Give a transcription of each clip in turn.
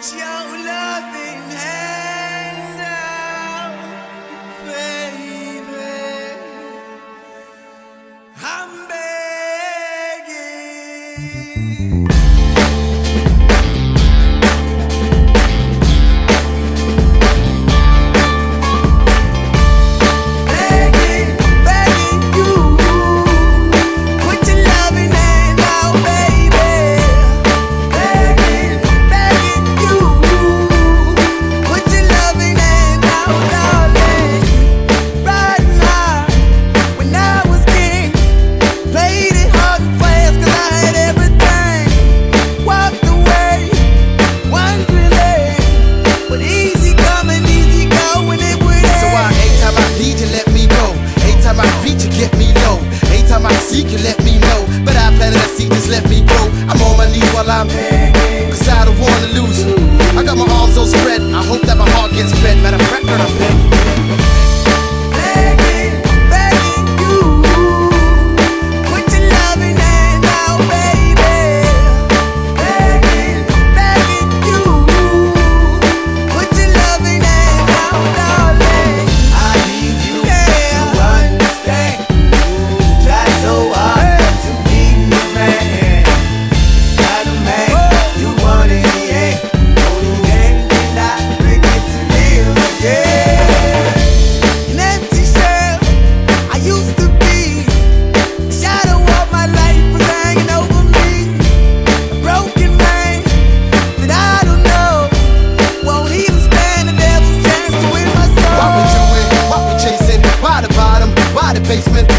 Put your loving hand out, baby. I'm begging. You let me know, but I planted a seed, just let me grow. I'm on my knees while I'm begging, cause I don't wanna lose you. I got my arms all spread, I hope that my heart gets fed. Matter of fact, girl, I'm begging.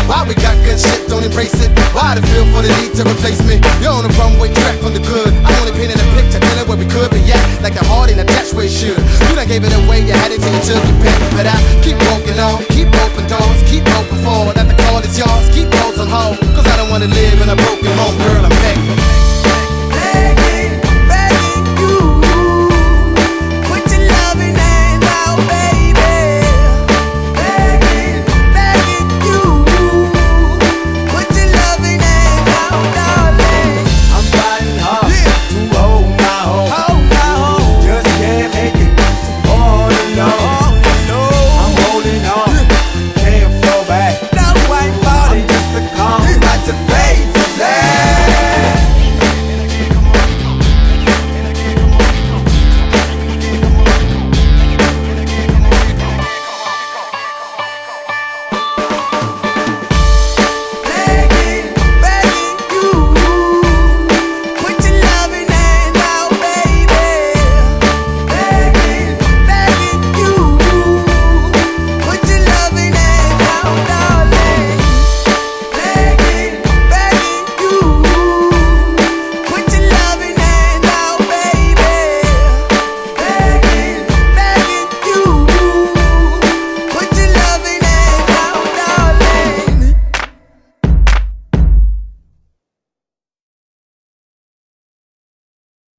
Why we got good shit, don't embrace it? Why the feel for the need to replace me? You're on the runway track from the good. I'm only painting a picture, telling where we could be at. Like the heart in a attached where it should. You done gave it away, you had it till you took your pick. But I keep walking on, keep open doors, keep open forward. That the call is yours, keep those on hold. Cause I don't wanna live in a broken home, girl.